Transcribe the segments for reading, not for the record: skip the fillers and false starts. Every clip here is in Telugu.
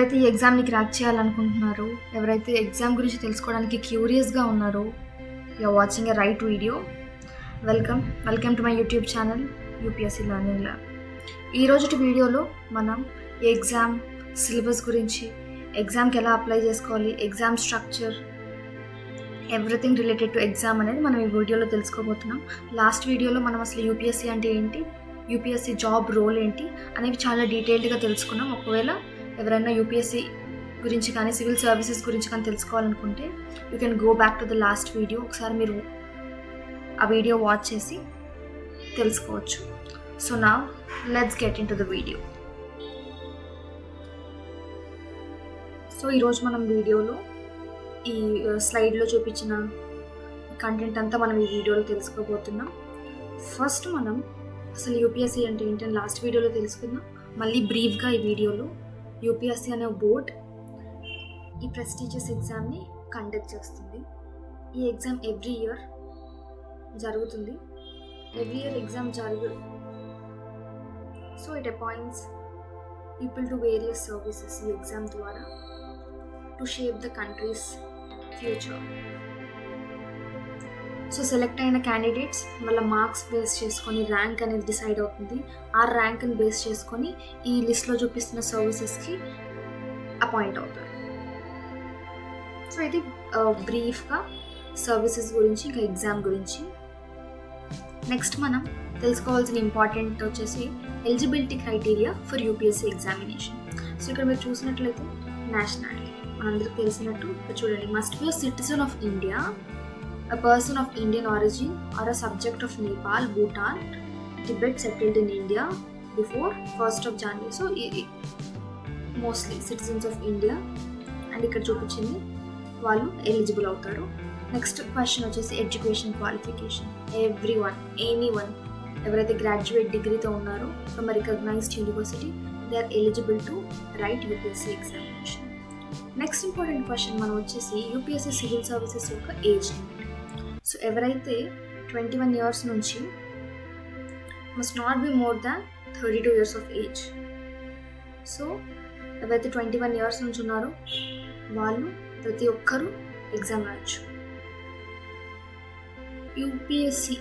ఎవరైతే ఈ ఎగ్జామ్ని క్రాక్ చేయాలనుకుంటున్నారో, ఎవరైతే ఎగ్జామ్ గురించి తెలుసుకోవడానికి క్యూరియస్గా ఉన్నారో, you are watching a right video. Welcome to my YouTube channel UPSC learning lab. ఈరోజుటి వీడియోలో మనం ఎగ్జామ్ సిలబస్ గురించి, ఎగ్జామ్కి ఎలా అప్లై చేసుకోవాలి, exam structure, everything related to exam అనేది మనం ఈ వీడియోలో తెలుసుకోబోతున్నాం. లాస్ట్ వీడియోలో మనం అసలు యూపీఎస్సీ అంటే ఏంటి, యూపీఎస్సీ జాబ్ రోల్ ఏంటి అనేవి చాలా డీటెయిల్డ్గా తెలుసుకున్నాం. ఒకవేళ ఎవరైనా యూపీఎస్సీ గురించి కానీ సివిల్ సర్వీసెస్ గురించి కానీ తెలుసుకోవాలనుకుంటే you can go back to the last video. ఒకసారి మీరు ఆ వీడియో వాచ్ చేసి తెలుసుకోవచ్చు. So now let's get in to the video. So ఈరోజు మనం వీడియోలో ఈ స్లైడ్లో చూపించిన కంటెంట్ అంతా మనం ఈ వీడియోలో తెలుసుకోబోతున్నాం. ఫస్ట్ మనం అసలు యూపీఎస్సీ అంటే ఏంటని లాస్ట్ వీడియోలో తెలుసుకుందాం. మళ్ళీ బ్రీఫ్గా ఈ వీడియోలో యూపీఎస్సీ అనే బోర్డ్ ఈ ప్రెస్టీజియస్ ఎగ్జామ్ని కండక్ట్ చేస్తుంది. ఈ ఎగ్జామ్ ఎవ్రీ ఇయర్ జరుగుతుంది. Every year exam so it appoints people to various services ఈ ఎగ్జామ్ ద్వారా to shape the countries future. So select అయిన క్యాండిడేట్స్ వాళ్ళ మార్క్స్ బేస్ చేసుకొని ర్యాంక్ అనేది డిసైడ్ అవుతుంది. ఆ ర్యాంక్ని బేస్ చేసుకొని ఈ లిస్ట్లో చూపిస్తున్న సర్వీసెస్కి అపాయింట్ అవుతారు. సో ఇది బ్రీఫ్గా సర్వీసెస్ గురించి, ఇంకా ఎగ్జామ్ గురించి. నెక్స్ట్ మనం తెలుసుకోవాల్సిన ఇంపార్టెంట్ వచ్చేసి eligibility criteria for UPSC examination. So ఇక్కడ మీరు చూసినట్లయితే నేషనాలిటీ మనందరికి తెలిసినట్టు చూడండి, must be a citizen of India, a person of Indian origin or a subject of Nepal, Bhutan, Tibet settled in India before 1st of January. So mostly citizens of India and ఇక్కడ చూపించింది వాళ్ళు ఎలిజిబుల్ అవుతారు. నెక్స్ట్ క్వశ్చన్ వచ్చేసి ఎడ్యుకేషన్ క్వాలిఫికేషన్. ఎనీవన్ ఎవరైతే గ్రాడ్యుయేట్ డిగ్రీతో ఉన్నారో from recognised university they are eligible to write UPSC examination. Next important question మనం వచ్చేసి యూపీఎస్సీ సివిల్ సర్వీసెస్ యొక్క ఏజ్ లిమిట్. సో ఎవరైతే 21 years నుంచి must not be more than 32 years of age. So ఎవరైతే 21 years నుంచి ఉన్నారో వాళ్ళు ప్రతి ఒక్కరూ ఎగ్జామ్ రాయొచ్చు. యూపీఎస్సీ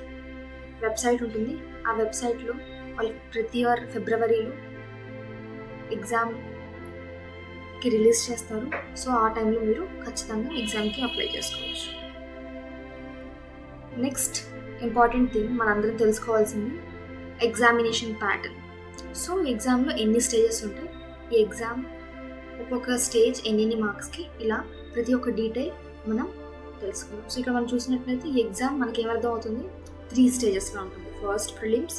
వెబ్సైట్ ఉంటుంది. ఆ వెబ్సైట్లో వాళ్ళు ప్రతి ఇయర్ ఫిబ్రవరిలో ఎగ్జామ్కి రిలీజ్ చేస్తారు. సో ఆ టైంలో మీరు ఖచ్చితంగా ఎగ్జామ్కి అప్లై చేసుకోవచ్చు. నెక్స్ట్ ఇంపార్టెంట్ థింగ్ మనందరం తెలుసుకోవాల్సింది ఎగ్జామినేషన్ ప్యాటర్న్. సో ఎగ్జామ్లో ఎన్ని స్టేజెస్ ఉంటాయి, ఈ ఎగ్జామ్ ఒక్కొక్క స్టేజ్ ఎన్ని మార్క్స్కి, ఇలా ప్రతి ఒక్క డీటెయిల్ మనం తెలుసుకుందాం. సో ఇక్కడ మనం చూసినట్లయితే ఈ ఎగ్జామ్ మనకి ఏమర్థం అవుతుంది, 3 స్టేజెస్లో ఉంటుంది. First prelims,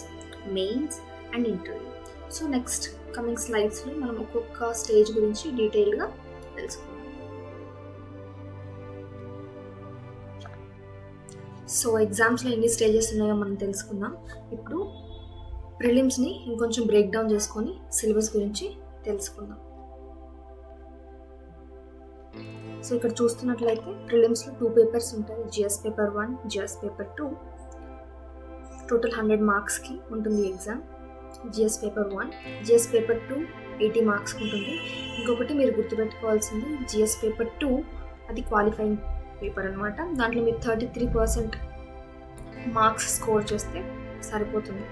mains and interview. So next coming స్లైడ్స్లో మనం ఒక్కొక్క స్టేజ్ గురించి డీటెయిల్గా తెలుసుకుందాం. సో ఎగ్జామ్స్లో ఎన్ని స్టేజెస్ ఉన్నాయో మనం తెలుసుకుందాం. ఇప్పుడు ప్రిలిమ్స్ని ఇంకొంచెం బ్రేక్ డౌన్ చేసుకొని సిలబస్ గురించి తెలుసుకుందాం. సో ఇక్కడ చూస్తున్నట్లయితే ప్రిలిమ్స్లో 2 పేపర్స్ ఉంటాయి. GS paper 1, GS paper 2. Total 100 మార్క్స్కి ఉంటుంది exam. GS paper 1, GS paper 2 80 మార్క్స్కి ఉంటుంది. ఇంకొకటి మీరు గుర్తుపెట్టుకోవాల్సింది జిఎస్ పేపర్ 2 అది క్వాలిఫైయింగ్ పేపర్ అనమాట. దాంట్లో మీరు 33% మార్క్స్ స్కోర్ చేస్తే సరిపోతుంది.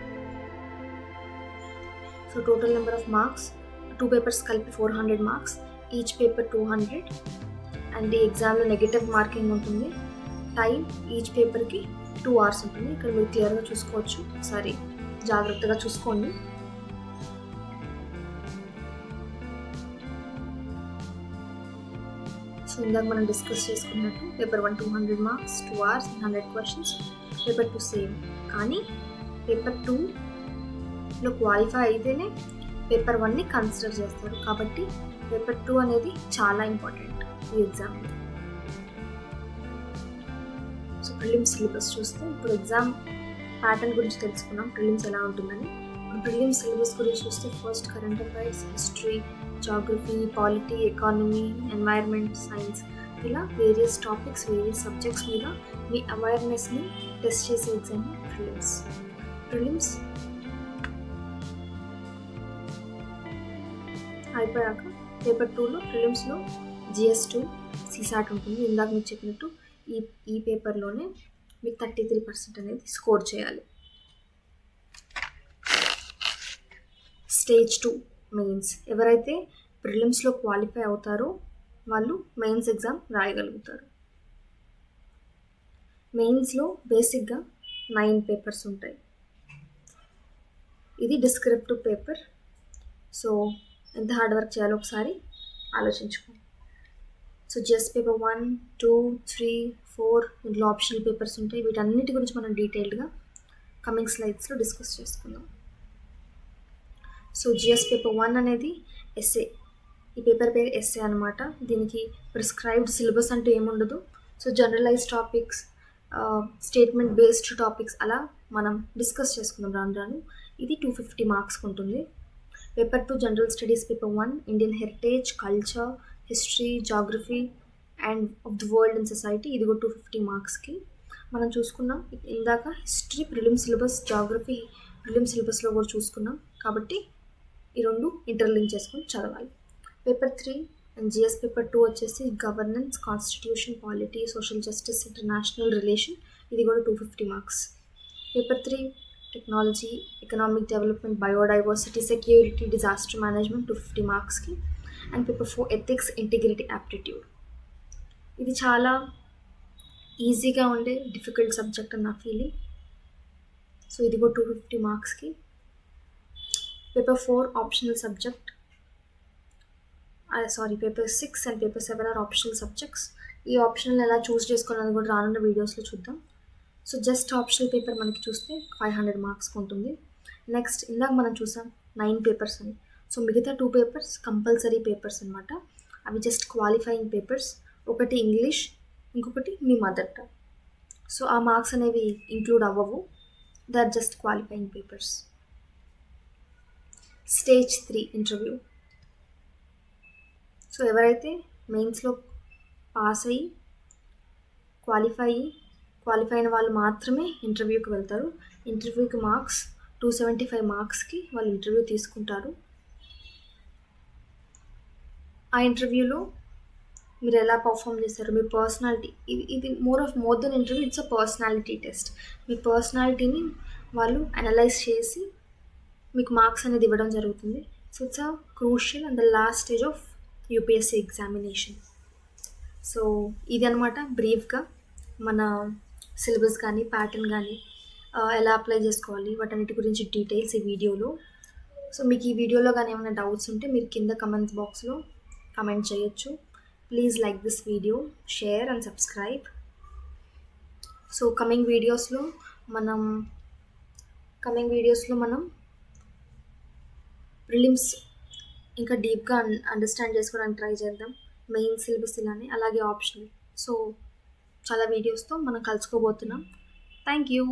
So total number of marks 2 papers కలిపి 400 మార్క్స్, ఈచ్ పేపర్ 200. అండ్ ఈ ఎగ్జామ్లో నెగటివ్ మార్కింగ్ ఉంటుంది. టైం ఈచ్ పేపర్కి 2 hours ఉంటుంది. ఇక్కడ మీరు క్లియర్గా చూసుకోవచ్చు, ఒకసారి జాగ్రత్తగా చూసుకోండి. సో ఇందాక మనం డిస్కస్ చేసుకున్నట్టు paper 1 200 marks, 2 hours, 100 questions. Paper 2 same, కానీ పేపర్ 2లో క్వాలిఫై అయితేనే పేపర్ 1ని కన్సిడర్ చేస్తారు. కాబట్టి పేపర్ 2 అనేది చాలా ఇంపార్టెంట్ ఈ ఎగ్జామ్లో. సో ప్రిలిమ్స్ సిలబస్ చూస్తే ఇప్పుడు ఎగ్జామ్ ప్యాటర్న్ గురించి తెలుసుకున్నాం, ప్రిలిమ్స్ ఎలా ఉంటుందని. ఇప్పుడు ప్రిలిమ్స్ సిలబస్ గురించి చూస్తే first current affairs, history, geography, polity, economy, environment, science, ఇలా వేరియస్ టాపిక్స్, వేరియస్ సబ్జెక్ట్స్ మీద మీ అవేర్నెస్ని టెస్ట్ చేసే ఎగ్జామ్ ప్రిలిమ్స్ అయిపోయాక పేపర్ 2లో ప్రిలిమ్స్లో GS2 CSAT ఉంటుంది. ఇందాక మీకు చెప్పినట్టు ఈ పేపర్లోనే మీకు 33% అనేది స్కోర్ చేయాలి. Stage 2 mains. ఎవరైతే ప్రిలిమ్స్లో క్వాలిఫై అవుతారో వాళ్ళు మెయిన్స్ ఎగ్జామ్ రాయగలుగుతారు. మెయిన్స్లో బేసిక్గా 9 పేపర్స్ ఉంటాయి. ఇది డిస్క్రిప్టివ్ పేపర్. సో ఎంత హార్డ్ వర్క్ చేయాలో ఒకసారి ఆలోచించుకోండి. సో జస్ట్ పేపర్ 1, 2, 3, 4 ఇందులో ఆప్షనల్ పేపర్స్ ఉంటాయి. వీటన్నిటి గురించి మనం డీటెయిల్డ్గా కమింగ్ స్లైడ్స్లో డిస్కస్ చేసుకుందాం. సో జిఎస్ పేపర్ 1 అనేది ఎస్ఏ. ఈ పేపర్ పేరు ఎస్ఏ అనమాట. దీనికి ప్రిస్క్రైబ్డ్ సిలబస్ అంటూ ఏముండదు. So generalise topics, statement based topics అలా మనం డిస్కస్ చేసుకుందాం రాను రాను. ఇది 250 మార్క్స్కి ఉంటుంది. Paper 2 general studies. Paper 1 Indian heritage, culture, history, geography and of the world and society. ఇది కూడా 250 మార్క్స్కి. మనం చూసుకున్నాం ఇందాక history prelim syllabus, geography prelim సిలబస్లో కూడా చూసుకున్నాం. కాబట్టి ఈ రెండు ఇంటర్లింక్ చేసుకొని చదవాలి. పేపర్ 3 అండ్ జిఎస్ పేపర్ 2 వచ్చేసి governance, constitution, polity, social justice, international relation. ఇది కూడా 250 marks. Paper 3 technology, economic development, biodiversity, security, disaster management 250 మార్క్స్కి. And paper 4 ethics, integrity, aptitude. ఇది చాలా ఈజీగా ఉండే డిఫికల్ట్ సబ్జెక్ట్ అని నా ఫీలింగ్. సో ఇది కూడా 250 మార్క్స్కి. Paper 4 optional subject. Paper 6 and paper 7 are optional subjects. ఈ ఆప్షనల్ ఎలా చూస్ చేసుకోవాలని కూడా రానున్న వీడియోస్లో చూద్దాం. సో జస్ట్ ఆప్షనల్ పేపర్ మనకి చూస్తే 500 మార్క్స్కి ఉంటుంది. నెక్స్ట్ ఇందాక మనం చూసాం 9 పేపర్స్ అని. సో మిగతా 2 పేపర్స్ కంపల్సరీ పేపర్స్ అనమాట. అవి జస్ట్ క్వాలిఫైయింగ్ పేపర్స్. ఒకటి ఇంగ్లీష్, ఇంకొకటి మీ మదర్ టంగ్. సో ఆ మార్క్స్ అనేవి ఇంక్లూడ్ అవ్వవు. They are just qualifying papers. Stage 3 interview. So ఎవరైతే మెయిన్స్లో పాస్ అయ్యి క్వాలిఫై అయిన వాళ్ళు మాత్రమే ఇంటర్వ్యూకి వెళ్తారు. ఇంటర్వ్యూకి మార్క్స్ 275 మార్క్స్కి వాళ్ళు ఇంటర్వ్యూ తీసుకుంటారు. ఆ ఇంటర్వ్యూలో మీరు ఎలా పర్ఫామ్ చేస్తారు, మీ పర్సనాలిటీ, ఇది more than interview, it's a personality test. మీ పర్సనాలిటీని వాళ్ళు అనలైజ్ చేసి మీకు మార్క్స్ అనేది ఇవ్వడం జరుగుతుంది. So it's a crucial and the last stage of UPSC examination. So ఇది అనమాట బ్రీఫ్గా మన సిలబస్ కానీ ప్యాటర్న్ కానీ ఎలా అప్లై చేసుకోవాలి వాటన్నిటి గురించి డీటెయిల్స్ ఈ వీడియోలో. సో మీకు ఈ వీడియోలో కానీ ఏమైనా డౌట్స్ ఉంటే మీరు కింద కమెంట్స్ బాక్స్లో కమెంట్ చేయొచ్చు. Please like this video, share and subscribe. So coming వీడియోస్లో మనం ప్రిలిమ్స్ ఇంకా డీప్గా అండర్స్టాండ్ చేసుకోవడానికి ట్రై చేద్దాం. మెయిన్ సిలబస్ ఇలానే, అలాగే ఆప్షనల్. సో చాలా వీడియోస్తో మనం కలుసుకోబోతున్నాం. Thank you.